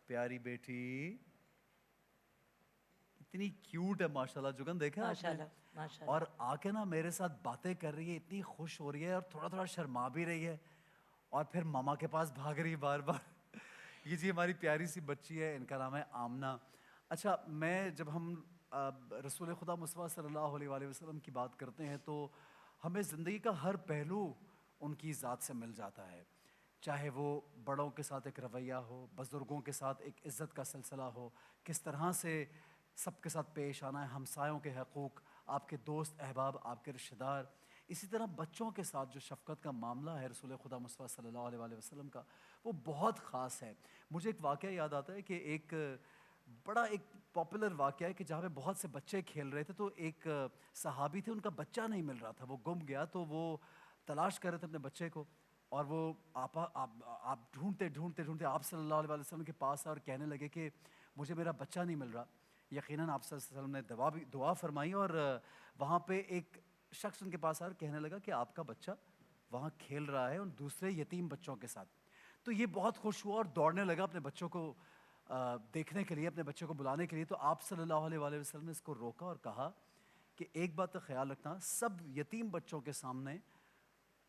प्यारी बेटी, इतनी क्यूट है माशाल्लाह। जुगन देखा आपने? माशाल्लाह माशाल्लाह। और आके ना मेरे साथ बातें कर रही है, इतनी खुश हो रही है और थोड़ा थोड़ा शर्मा भी रही है और फिर मामा के पास भाग रही है बार बार। ये जी हमारी प्यारी सी बच्ची है, इनका नाम है आमना। अच्छा, मैं जब हम रसूल खुदा मुस्तफ़ा सल्लल्लाहु अलैहि वसल्लम की बात करते हैं तो हमें ज़िंदगी का हर पहलू उनकी ज़ात से मिल जाता है। चाहे वो बड़ों के साथ एक रवैया हो, बुज़ुर्गों के साथ एक इज़्ज़त का सिलसिला हो, किस तरह से सबके साथ पेश आना है, हमसायों के हकूक़, आपके दोस्त अहबाब, आपके रिश्तेदार। इसी तरह बच्चों के साथ जो शफ़क़त का मामला है रसूल खुदा मुस्तफ़ा सल्लल्लाहु अलैहि वसल्लम का, वो बहुत ख़ास है। मुझे एक वाक़या याद आता है कि एक बड़ा एक पॉपुलर वाक़या है कि जहाँ पे बहुत से बच्चे खेल रहे थे, तो एक सहाबी थे, उनका बच्चा नहीं मिल रहा था, वो गुम गया। तो वो तलाश कर रहे थे अपने बच्चे को और वो आप ढूंढते ढूंढते ढूंढते आप सल्लल्लाहु अलैहि वसल्लम के पास आए और कहने लगे कि मुझे मेरा बच्चा नहीं मिल रहा। यकीनन आप सल्लल्लाहु अलैहि वसल्लम ने दुआ फरमाई और वहाँ पे एक शख्स उनके पास आया और कहने लगा कि आपका बच्चा वहाँ खेल रहा है उन दूसरे यतीम बच्चों के साथ। तो ये बहुत खुश हुआ और दौड़ने लगा अपने बच्चों को देखने के लिए, अपने बच्चे को बुलाने के लिए। तो आप सल्लल्लाहु अलैहि वसल्लम ने इसको रोका और कहा कि एक बात का ख्याल रखना, सब यतीम बच्चों के सामने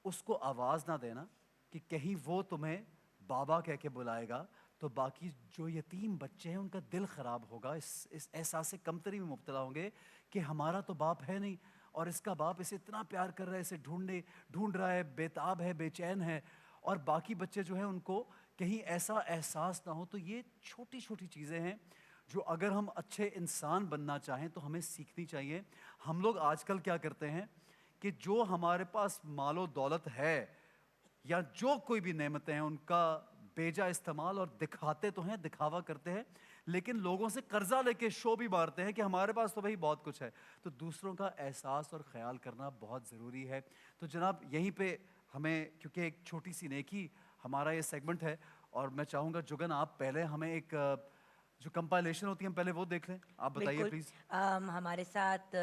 उसको आवाज़ ना देना कि कहीं वो तुम्हें बाबा कह के बुलाएगा तो बाकी जो यतीम बच्चे हैं उनका दिल ख़राब होगा, इस एहसास कमतरी में मुब्तला होंगे कि हमारा तो बाप है नहीं और इसका बाप इसे इतना प्यार कर रहा है, इसे ढूंढ रहा है, बेताब है, बेचैन है, और बाकी बच्चे जो हैं उनको कहीं ऐसा एहसास ना हो। तो ये छोटी छोटी चीज़ें हैं जो अगर हम अच्छे इंसान बनना चाहें तो हमें सीखनी चाहिए। हम लोग आजकल क्या करते हैं कि जो हमारे पास मालो दौलत है या जो कोई भी नेमतें हैं उनका बेजा इस्तेमाल और दिखाते तो हैं, दिखावा करते हैं, लेकिन लोगों से कर्जा लेके शो भी मारते हैं कि हमारे पास तो भाई बहुत कुछ है। तो दूसरों का एहसास और ख्याल करना बहुत ज़रूरी है। तो जनाब यहीं पे हमें, क्योंकि एक छोटी सी नेकी हमारा ये सेगमेंट है, और मैं चाहूँगा जुगन आप पहले हमें एक जो कंपाइलेशन होती है हम पहले वो देख लें। आप बताइए बिल्कुल। प्लीज़। हमारे साथ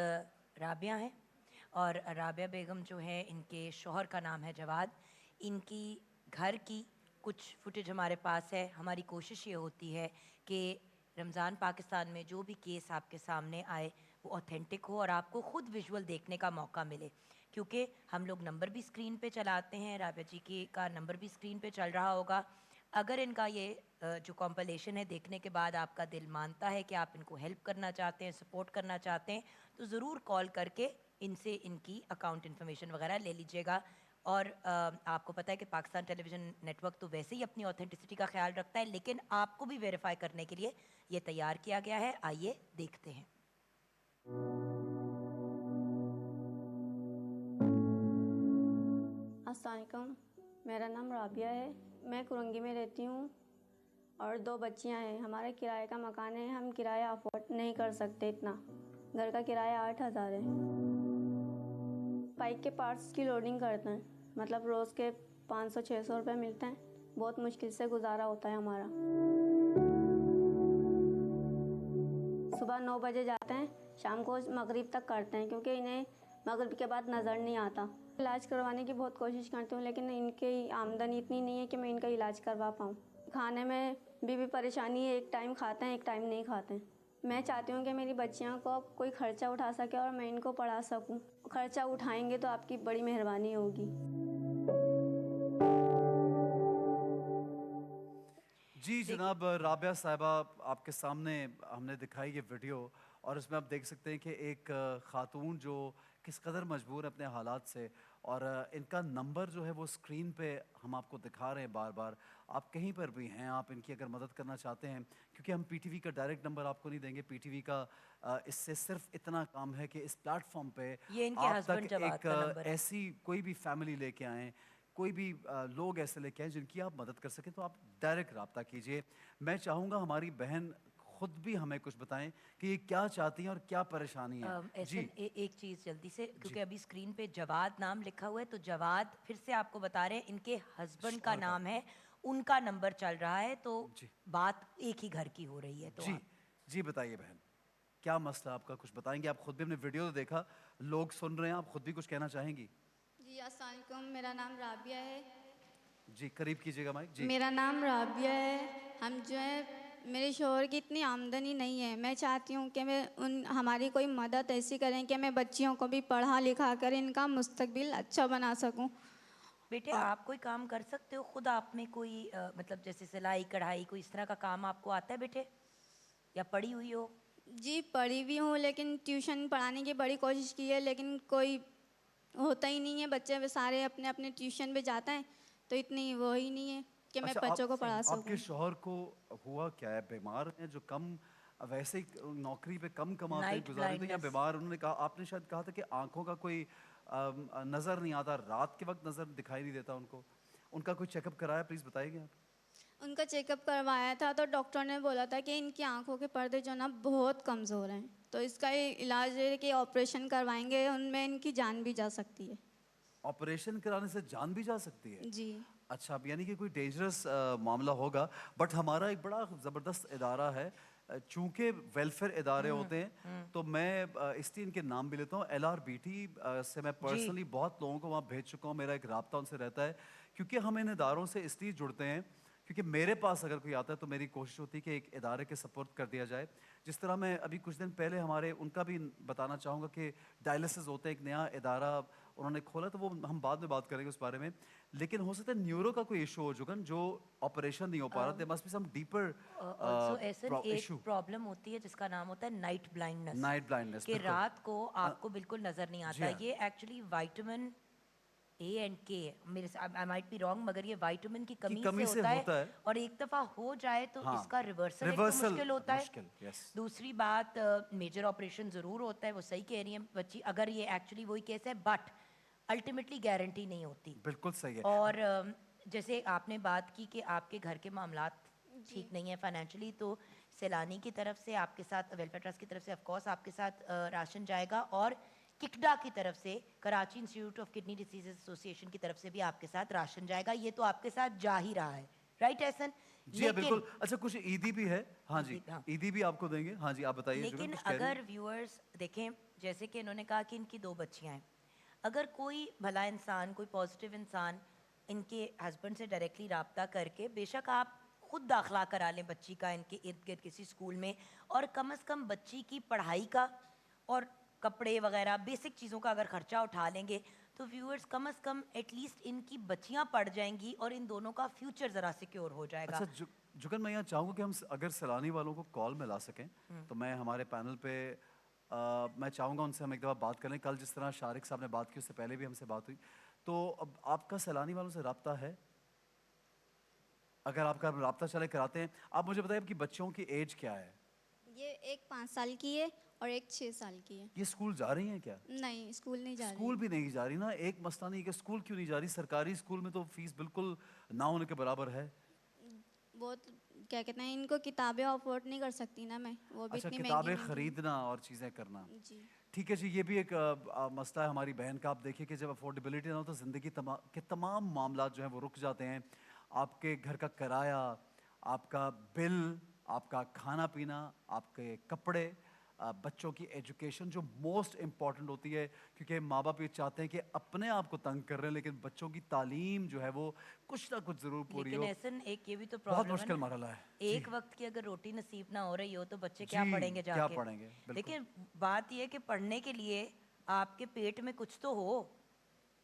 राबिया हैं और राबिया बेगम जो है, इनके शौहर का नाम है जवाद। इनकी घर की कुछ फुटेज हमारे पास है। हमारी कोशिश ये होती है कि रमज़ान पाकिस्तान में जो भी केस आपके सामने आए वो ऑथेंटिक हो और आपको ख़ुद विजुअल देखने का मौका मिले, क्योंकि हम लोग नंबर भी स्क्रीन पे चलाते हैं। राबिया जी की का नंबर भी स्क्रीन पे चल रहा होगा। अगर इनका ये जो कॉम्पिलेशन है देखने के बाद आपका दिल मानता है कि आप इनको हेल्प करना चाहते हैं, सपोर्ट करना चाहते हैं, तो ज़रूर कॉल करके इनसे इनकी अकाउंट इन्फॉर्मेशन वगैरह ले लीजिएगा। और आपको पता है कि पाकिस्तान टेलीविज़न नेटवर्क तो वैसे ही अपनी ऑथेंटिसिटी का ख्याल रखता है, लेकिन आपको भी वेरीफाई करने के लिए ये तैयार किया गया है। आइए देखते हैं। अस्सलाम वालेकुम, मेरा नाम राबिया है। मैं कुरंगी में रहती हूँ और 2 बच्चियाँ हैं। हमारा किराए का मकान है, हम किराया अफोर्ड नहीं कर सकते इतना। घर का किराया 8,000 है। बाइक के पार्ट्स की लोडिंग करते हैं, मतलब रोज़ के 500-600 रुपये मिलते हैं। बहुत मुश्किल से गुजारा होता है हमारा। सुबह 9 बजे जाते हैं, शाम को मगरिब तक करते हैं, क्योंकि इन्हें मगरिब के बाद नज़र नहीं आता। इलाज करवाने की बहुत कोशिश करती हूँ, लेकिन इनकी आमदनी इतनी नहीं है कि मैं इनका इलाज करवा पाऊँ। खाने में भी परेशानी है, एक टाइम खाते हैं, एक टाइम नहीं खाते हैं। मैं चाहती हूँ कि मेरी बच्चियों को कोई ख़र्चा उठा सके और मैं इनको पढ़ा सकूँ। ख़र्चा उठाएंगे तो आपकी बड़ी मेहरबानी होगी। जी जनाब, राबिया साहिबा आपके सामने हमने दिखाई ये वीडियो, और इसमें आप देख सकते हैं कि एक ख़ातून जो किस कदर मजबूर है अपने हालात से, और इनका नंबर जो है वो स्क्रीन पे हम आपको दिखा रहे हैं बार बार। आप कहीं पर भी हैं, आप इनकी अगर मदद करना चाहते हैं, क्योंकि हम पीटीवी का डायरेक्ट नंबर आपको नहीं देंगे। पीटीवी का इससे सिर्फ इतना काम है कि इस प्लेटफॉर्म पे ये इनके आप हस्बैंड तक जवाद एक का नंबर है। ऐसी कोई भी फैमिली लेके आएँ, कोई भी लोग ऐसे लेके आएँ जिनकी आप मदद कर सकें, तो आप डायरेक्ट रब्ता कीजिए। मैं चाहूँगा हमारी बहन खुद भी हमें कुछ बताएं कि ये क्या चाहती हैं और क्या परेशानी है। जी एहसन, एक चीज़ जल्दी से, जी। क्योंकि अभी स्क्रीन पे जवाद नाम लिखा हुआ है, तो जवाद फिर से आपको बता रहे हैं, इनके हस्बैंड का शौहर का। नाम है, उनका नंबर चल रहा है, तो जी बात एक ही घर की हो रही है। तो जी। आप जी बताइए बहन, क्या मसला आपका, कुछ बताएंगे? आप खुद भी अपने वीडियो तो देखा, लोग सुन रहे हैं, आप खुद भी कुछ कहना चाहेंगी? जी अस्सलाम वालेकुम, मेरा नाम राबिया है। जी करीब कीजिएगा माइक। जी मेरा नाम राबिया है। हम जो है मेरे शोहर की इतनी आमदनी नहीं है। मैं चाहती हूँ कि हमारी कोई मदद ऐसी करें कि मैं बच्चियों को भी पढ़ा लिखा कर इनका मुस्तकबिल अच्छा बना सकूँ। बेटे आप कोई काम कर सकते हो खुद? आप में कोई मतलब जैसे सिलाई कढ़ाई कोई इस तरह का काम आपको आता है बेटे, या पढ़ी हुई हो? जी पढ़ी भी हूँ, लेकिन ट्यूशन पढ़ाने की बड़ी कोशिश की है, लेकिन कोई होता ही नहीं है। बच्चे वे सारे अपने अपने ट्यूशन पे जाते हैं, तो इतनी वो ही नहीं है कि मैं अच्छा, बच्चों को पढ़ा आपके सकूँ। शौहर को हुआ क्या है? बीमार हैं जो कम वैसे ही नौकरी पे कम कमाते हैं, नाइट गुजारे थे, या ब्लाइंडनेस। बीमार? उन्होंने कहा, आपने शायद कहा था कि आंखों का कोई नजर नहीं आता, रात के वक्त नजर दिखाई नहीं देता उनको। उनका कोई चेकअप कराया? प्लीज बताइएगा आप। उनका चेकअप करवाया था तो डॉक्टर ने बोला था कि इनकी आंखों के पर्दे जो ना बहुत कमज़ोर हैं, तो इसका इलाज है कि ऑपरेशन करवाएंगे, उनमें इनकी जान भी जा सकती है। ऑपरेशन कराने से जान भी जा सकती है? जी। अच्छा, अब यानी कि कोई डेंजरस मामला होगा। बट हमारा एक बड़ा ज़बरदस्त इदारा है, चूंकि वेलफेयर इदारे होते हैं, तो मैं इसलिए इनके नाम भी लेता हूँ। LRBT से मैं जी। पर्सनली बहुत लोगों को वहाँ भेज चुका हूँ, मेरा एक राब्ता उनसे रहता है, क्योंकि हम इन इदारों से इसलिए जुड़ते हैं क्योंकि मेरे पास अगर कोई आता है तो मेरी कोशिश होती है कि एक इदारे के सपोर्ट कर दिया जाए। जिस तरह मैं अभी कुछ दिन पहले हमारे उनका भी बताना चाहूँगा कि डायलिसिस होते हैं, एक नया इदारा उन्होंने खोला, तो वो हम बाद में बात करेंगे उस बारे में। लेकिन हो सकता है न्यूरो का कोई इशू हो जुगन, जो ऑपरेशन नहीं हो पा रहा। There must be some deeper also ऐसा एक इशू। प्रॉब्लम होती है जिसका नाम होता है नाइट ब्लाइंडनेस, नाइट ब्लाइंडनेस, कि बिल्कुल। रात को आपको बिल्कुल नजर नहीं जी आता। हाँ। ये एक्चुअली विटामिन ए एंड के, मेरे से आई माइट बी रॉन्ग, मगर ये विटामिन की की कमी से कमी से होता है। होता है। और एक दफ़ा हो जाए तो हाँ, इसका रिवर्सल एक तो रिवर्सल मुश्किल होता है। मुश्किल, यस। दूसरी बात, मेजर ऑपरेशन ज़रूर होता है, वो सही कह रही हैं बच्ची, अगर ये एक्चुअली वही केस है, बट अल्टीमेटली गारंटी नहीं होती। बिल्कुल सही है। और जैसे आपने बात की कि आपके घर के मामलात ठीक नहीं है फाइनेंशियली, तो सैलानी की तरफ से आपके साथ, वेलफेयर ट्रस्ट की तरफ से ऑफ कोर्स आपके साथ राशन जाएगा, और किकडा की तरफ से, Karachi institute of kidney diseases association की तरफ से भी आपके साथ राशन जाएगा। ये तो आपके साथ जा ही रहा है, राइट एहसन? जी हाँ, बिल्कुल। अच्छा, कुछ ईदी भी है। हाँ जी, हाँ। ईदी भी आपको देंगे। हाँ जी, आप बताइए जुगन, लेकिन कुछ कह रही हैं? अगर व्यूअर्स देखें, जैसे कि इन्होंने कहा कि इनकी 2 बच्चियां हैं, अगर कोई भला इंसान, कोई पॉजिटिव इंसान इनके हस्बैंड से डायरेक्टली रब्ता करके, बेशक आप खुद दाखिला करा लें बच्ची का इनके इर्द गिर्द किसी स्कूल में, और कम से कम बच्ची की पढ़ाई का और कपड़े वगैरह बेसिक चीज़ों का अगर खर्चा उठा लेंगे, तो व्यूअर्स कम से कम एटलीस्ट इनकी बच्चियां पढ़ जाएंगी और इन दोनों का फ्यूचर ज़रा सिक्योर हो जाएगा। अच्छा, जुगन, मैं यहाँ चाहूँगा कि हम अगर सैलानी वालों को कॉल में ला सकें, तो मैं हमारे पैनल पे मैं चाहूँगा उनसे हम एक दफ़ा बात करें। कल जिस तरह शारिक साहब ने बात की, उससे पहले भी हमसे बात हुई। तो अब आपका सैलानी वालों से रब्ता है? अगर आपका रब्ता चले कराते हैं, आप मुझे बताइए आपकी बच्चों की एज क्या है? ये एक 5 साल की है और एक 6 साल की है। ये स्कूल जा रही हैं क्या? नहीं, स्कूल नहीं जा स्कूल रही। भी नहीं जा रही ना, एक मसला नहीं कि स्कूल क्यों नहीं जा रही। सरकारी स्कूल में तो फीस बिल्कुल ना होने के बराबर है। बहुत, क्या कहते हैं, इनको किताबें अफोर्ड नहीं कर सकती ना मैं, वो भी अच्छा, इतनी किताबें महंगी। खरीदना और चीज़ें करना। जी। ठीक है जी, ये भी एक मसला है हमारी बहन का। आप देखिए कि जब अफोर्डेबिलिटी ना हो तो ज़िंदगी के तमाम मामला जो हैं वो रुक जाते हैं। आपके घर का किराया, आपका बिल, आपका खाना पीना, आपके कपड़े, बच्चों की एजुकेशन जो मोस्ट इम्पॉर्टेंट होती है, क्योंकि माँ बाप ये चाहते हैं कि अपने आप को तंग कर रहे हैं, लेकिन बच्चों की तालीम जो है वो कुछ ना कुछ ज़रूर पूरी लेकिन हो। एहसन एक ये भी तो बहुत प्रॉब्लम है मुश्किल ना, मरहला है जी। एक वक्त की अगर रोटी नसीब ना हो रही हो तो बच्चे क्या जी, पढ़ेंगे क्या जाके? पढ़ेंगे, बिल्कुल। लेकिन बात यह है कि पढ़ने के लिए आपके पेट में कुछ तो हो,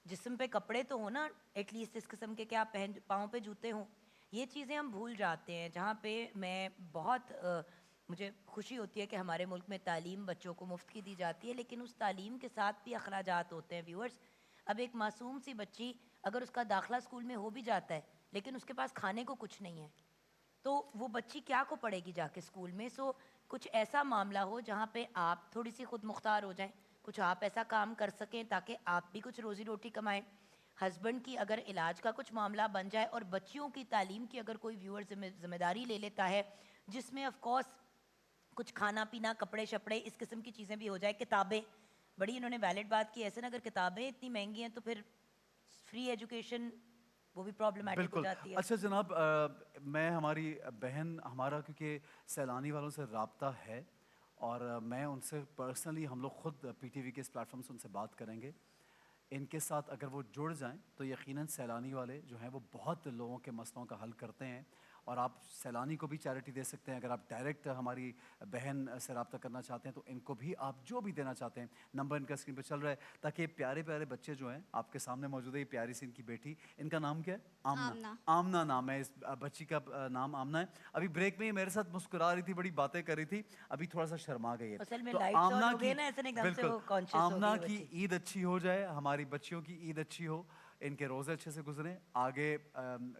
जिस्म पे कपड़े तो हो ना, एटलीस्ट इस किस्म के कि आप पहन, पाँव पे जूते हों। ये चीज़ें हम भूल जाते हैं, जहाँ पे मैं बहुत मुझे खुशी होती है कि हमारे मुल्क में तालीम बच्चों को मुफ्त की दी जाती है, लेकिन उस तालीम के साथ भी अखराजात होते हैं व्यूअर्स। अब एक मासूम सी बच्ची, अगर उसका दाखला स्कूल में हो भी जाता है, लेकिन उसके पास खाने को कुछ नहीं है, तो वो बच्ची क्या को पढ़ेगी जाके स्कूल में? सो कुछ ऐसा मामला हो जहाँ पे आप थोड़ी सी खुद मुख्तार हो जाएं, कुछ आप ऐसा काम कर सकें ताकि आप भी कुछ रोज़ी रोटी कमाएं। हस्बैंड की अगर इलाज का कुछ मामला बन जाए, और बच्चियों की तालीम की अगर कोई व्यूअर जिम्मेदारी ले लेता है, जिसमें ऑफ कोर्स कुछ खाना पीना, कपड़े शपड़े, इस किस्म की चीज़ें भी हो जाए, किताबें, बड़ी इन्होंने वैलिड बात की। ऐसे ना, अगर किताबें इतनी महंगी हैं तो फिर फ्री एजुकेशन वो भी प्रॉब्लमेटिक हो बिल्कुल। जाती है। अच्छा जनाब, मैं हमारी बहन, हमारा क्योंकि सैलानी वालों से रब्ता है, और मैं उनसे पर्सनली, हम लोग खुद PTV के इस प्लेटफॉर्म से उनसे बात करेंगे। इनके साथ अगर वो जुड़ जाएं तो यकीनन सैलानी वाले जो हैं वो बहुत लोगों के मसलों का हल करते हैं। اور آپ سیلانی کو بھی چیریٹی دے سکتے ہیں. اگر آپ ڈائریکٹ ہماری بہن سے رابطہ کرنا چاہتے ہیں تو ان کو بھی آپ جو بھی دینا چاہتے ہیں, نمبر ان کا اسکرین پہ چل رہا ہے, تاکہ یہ پیارے پیارے بچے جو ہیں آپ کے سامنے موجود ہے. یہ پیاری سی ان کی بیٹی, ان کا نام کیا ہے؟ آمنہ. آمنہ نام ہے اس بچی کا, نام آمنہ ہے. ابھی بریک میں یہ میرے ساتھ مسکرا رہی تھی, بڑی باتیں کر رہی تھی, ابھی تھوڑا سا شرما گئی ہے. اصل میں تو lights on آمنہ ہو کی گئے نا, ایسے ایک دم سے بالکل وہ conscious ہو آمنہ گئی کی بچی. عید اچھی ہو جائے, ہماری بچیوں کی عید اچھی ہو, ان کے روزے اچھے سے گزریں, آگے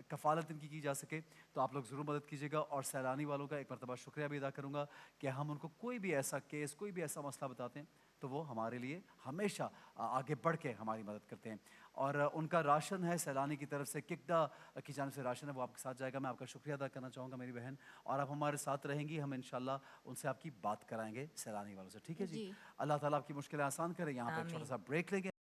کفالت ان کی جا سکے, تو آپ لوگ ضرور مدد کیجیے گا. اور سیلانی والوں کا ایک مرتبہ شکریہ بھی ادا کروں گا کہ ہم ان کو کوئی بھی ایسا کیس, کوئی بھی ایسا مسئلہ بتاتے ہیں تو وہ ہمارے لیے ہمیشہ آگے بڑھ کے ہماری مدد کرتے ہیں. اور ان کا راشن ہے سیلانی کی طرف سے, ککڈا کی جانب سے راشن ہے, وہ آپ کے ساتھ جائے گا. میں آپ کا شکریہ ادا کرنا چاہوں گا میری بہن, اور آپ ہمارے ساتھ رہیں گی, ہم انشاءاللہ ان سے آپ کی بات کرائیں گے سیلانی والوں سے, ٹھیک ہے جی. اللہ تعالیٰ آپ کی مشکلیں آسان کرے. یہاں پہ ایک چھوٹا سا بریک لیں گے.